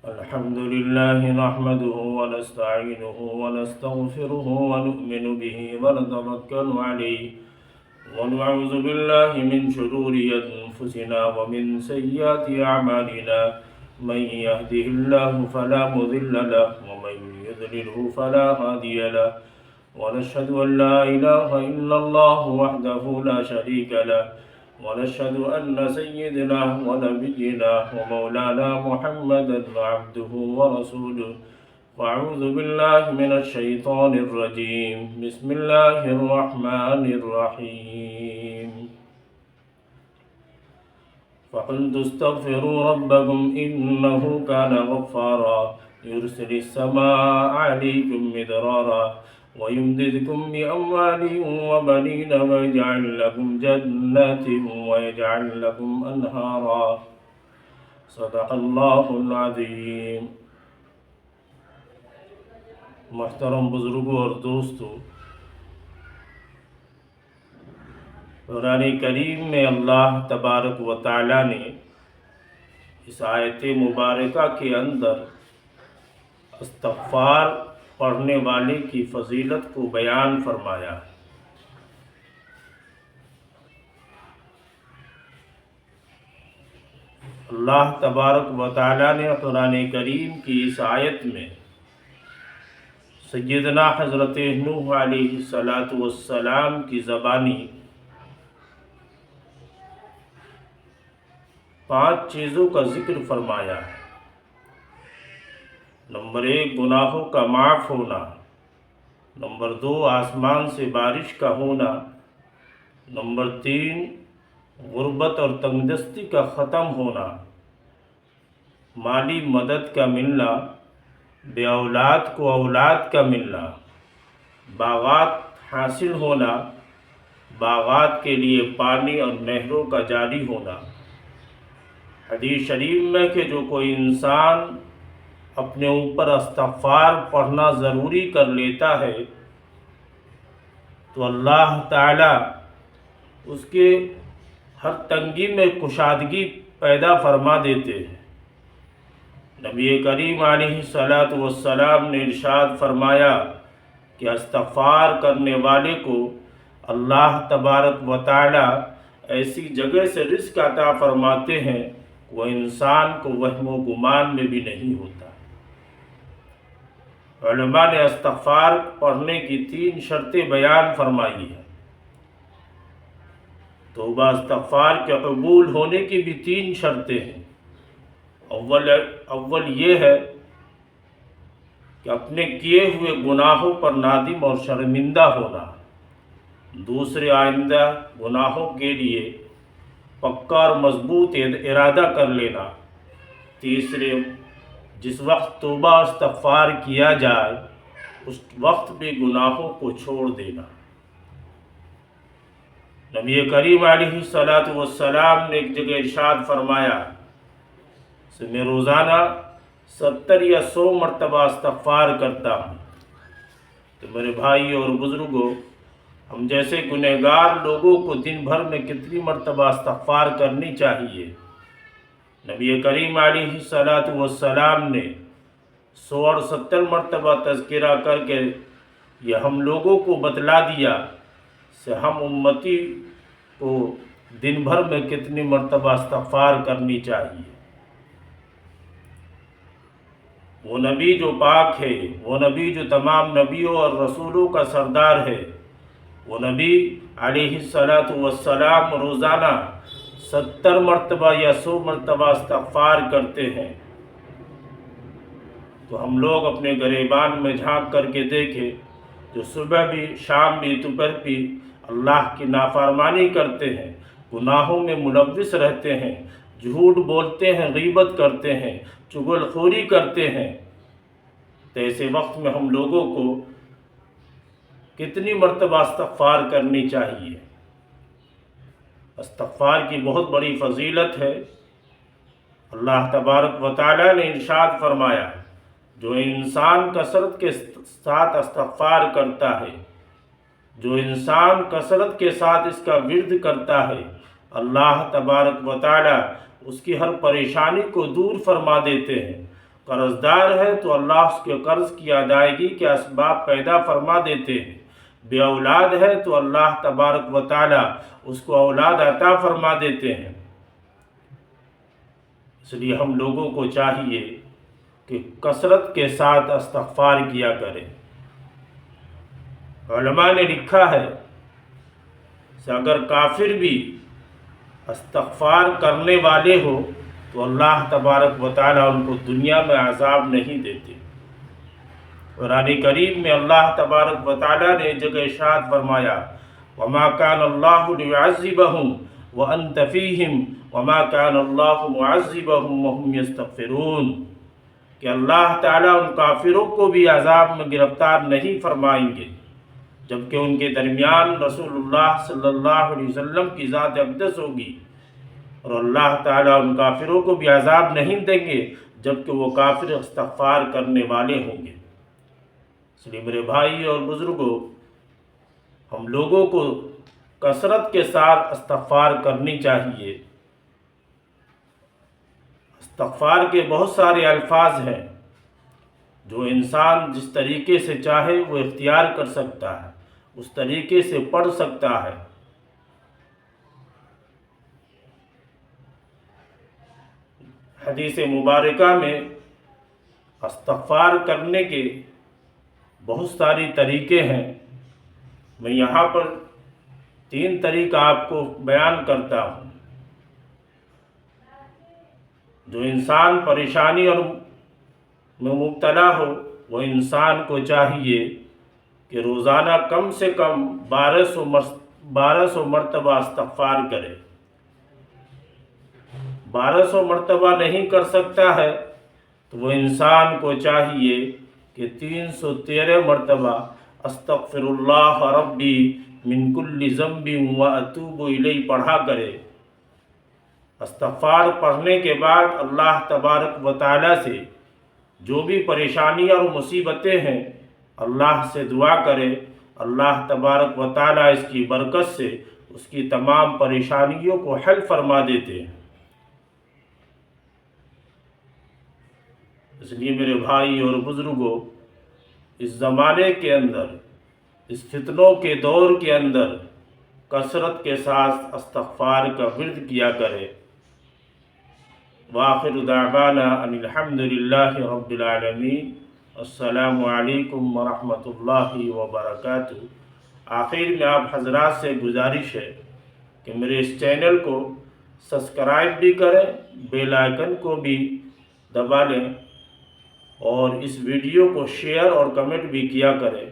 الحمد لله نحمده ونستعينه ونستغفره ونؤمن به ونتوكل عليه ونعوذ بالله من شرور أنفسنا ومن سيئات أعمالنا من يهده الله فلا مضل له ومن يضلله فلا هادي له ونشهد أن لا إله إلا الله وحده لا شريك له ونشهد أن سيدنا ونبينا ومولانا محمدا عبده ورسوله وأعوذ بالله من الشيطان الرجيم بسم الله الرحمن الرحيم فقلت استغفروا ربكم إنه كان غفارا يرسل السماء عليكم مدرارا ويمددكم بأموال وبنين ويجعل لكم جنات ويجعل لكم أنهارا صدق الله العظيم. محترم بزرگوں اور دوستو، قرآن کریم میں اللہ تبارک و تعالی نے اس آیت مبارکہ کے اندر استغفار پڑھنے والے کی فضیلت کو بیان فرمایا ہے. اللہ تبارک و تعالی نے قرآن کریم کی اس آیت میں سیدنا حضرت نوح علیہ السلام کی زبانی 5 چیزوں کا ذکر فرمایا ہے. نمبر 1 گناہوں کا معاف ہونا. نمبر 2 آسمان سے بارش کا ہونا. نمبر 3 غربت اور تنگدستی کا ختم ہونا. مالی مدد کا ملنا. بے اولاد کو اولاد کا ملنا. باغات حاصل ہونا. باغات کے لیے پانی اور نہروں کا جاری ہونا. حدیث شریف میں کہ جو کوئی انسان اپنے اوپر استغفار پڑھنا ضروری کر لیتا ہے تو اللہ تعالی اس کے ہر تنگی میں کشادگی پیدا فرما دیتے ہیں. نبی کریم علیہ السلام نے ارشاد فرمایا کہ استغفار کرنے والے کو اللہ تبارک و تعالی ایسی جگہ سے رزق عطا فرماتے ہیں وہ انسان کو وہم و گمان میں بھی نہیں ہوتا. علماء نے استغفار پڑھنے کی 3 شرطیں بیان فرمائی ہیں. توبہ استغفار کے قبول ہونے کی بھی 3 شرطیں ہیں. اول یہ ہے کہ اپنے کیے ہوئے گناہوں پر نادم اور شرمندہ ہونا. دوسرے آئندہ گناہوں کے لیے پکا اور مضبوط ارادہ کر لینا. تیسرے جس وقت توبہ استغفار کیا جائے اس وقت بھی گناہوں کو چھوڑ دینا. نبی کریم علیہ السلام نے ایک جگہ ارشاد فرمایا کہ میں روزانہ 70 یا 100 مرتبہ استغفار کرتا ہوں. تو میرے بھائی اور بزرگوں، ہم جیسے گنہگار لوگوں کو دن بھر میں کتنی مرتبہ استغفار کرنی چاہیے؟ نبی کریم علیہ السلام نے 100 اور 70 مرتبہ تذکرہ کر کے یہ ہم لوگوں کو بتلا دیا کہ ہم امتی کو دن بھر میں کتنی مرتبہ استغفار کرنی چاہیے. وہ نبی جو پاک ہے، وہ نبی جو تمام نبیوں اور رسولوں کا سردار ہے، وہ نبی علیہ السلام روزانہ 70 مرتبہ یا 100 مرتبہ استغفار کرتے ہیں. تو ہم لوگ اپنے گریبان میں جھانک کر کے دیکھیں جو صبح بھی شام بھی دوپہر بھی اللہ کی نافرمانی کرتے ہیں، گناہوں میں ملوث رہتے ہیں، جھوٹ بولتے ہیں، غیبت کرتے ہیں، چغل خوری کرتے ہیں. تو ایسے وقت میں ہم لوگوں کو کتنی مرتبہ استغفار کرنی چاہیے؟ استغفار کی بہت بڑی فضیلت ہے. اللہ تبارک و تعالی نے ارشاد فرمایا جو انسان کثرت کے ساتھ استغفار کرتا ہے، جو انسان کثرت کے ساتھ اس کا ورد کرتا ہے، اللہ تبارک و تعالی اس کی ہر پریشانی کو دور فرما دیتے ہیں، قرض دار ہے تو اللہ اس کے قرض کی ادائیگی کے اسباب پیدا فرما دیتے ہیں، بے اولاد ہے تو اللہ تبارک و تعالی اس کو اولاد عطا فرما دیتے ہیں۔ اس لیے ہم لوگوں کو چاہیے کہ کثرت کے ساتھ استغفار کیا کریں۔ علماء نے لکھا ہے کہ اگر کافر بھی استغفار کرنے والے ہو تو اللہ تبارک و تعالیٰ ان کو دنیا میں عذاب نہیں دیتے۔ قرآن کریم میں اللہ تبارک و تعالیٰ نے جگہ ارشاد فرمایا وَمَا كَانَ اللَّهُ لِيُعَذِّبَهُمْ وَأَنْتَ فِيهِمْ وَمَا كَانَ اللَّهُ مُعَذِّبَهُمْ وَهُمْ يَسْتَغْفِرُونَ کہ اللہ تعالیٰ ان کافروں کو بھی عذاب میں گرفتار نہیں فرمائیں گے جبکہ ان کے درمیان رسول اللہ صلی اللہ علیہ وسلم کی ذات اقدس ہوگی، اور اللہ تعالیٰ ان کافروں کو بھی عذاب نہیں دیں گے جبکہ وہ کافر استغفار کرنے والے ہوں گے۔ اس لیے میرے بھائی اور بزرگوں، ہم لوگوں کو کثرت کے ساتھ استغفار کرنی چاہیے۔ استغفار کے بہت سارے الفاظ ہیں جو انسان جس طریقے سے چاہے وہ اختیار کر سکتا ہے، اس طریقے سے پڑھ سکتا ہے۔ حدیث مبارکہ میں استغفار کرنے کے بہت ساری طریقے ہیں، میں یہاں پر 3 طریقہ آپ کو بیان کرتا ہوں۔ جو انسان پریشانی اور میں مبتلا ہو وہ انسان کو چاہیے کہ روزانہ کم سے کم 1200 مرتبہ استغفار کرے۔ 1200 مرتبہ نہیں کر سکتا ہے تو وہ انسان کو چاہیے کہ 313 مرتبہ استغفر اللہ ربی من کل ذنب واتوب الیہ پڑھا کرے۔ استغفار پڑھنے کے بعد اللہ تبارک و تعالیٰ سے جو بھی پریشانیاں اور مصیبتیں ہیں اللہ سے دعا کرے، اللہ تبارک و تعالیٰ اس کی برکت سے اس کی تمام پریشانیوں کو حل فرما دیتے ہیں۔ اس لیے میرے بھائی اور بزرگوں، اس زمانے کے اندر، اس فتنوں کے دور کے اندر کثرت کے ساتھ استغفار کا ورد کیا کرے۔ وآخر دعوانا ان الحمد للہ رب العالمین۔ السلام علیکم ورحمۃ اللہ وبرکاتہ۔ آخر میں آپ حضرات سے گزارش ہے کہ میرے اس چینل کو سبسکرائب بھی کریں، بیل آئیکن کو بھی دبا لیں اور اس ویڈیو کو شیئر اور کمنٹ بھی کیا کریں۔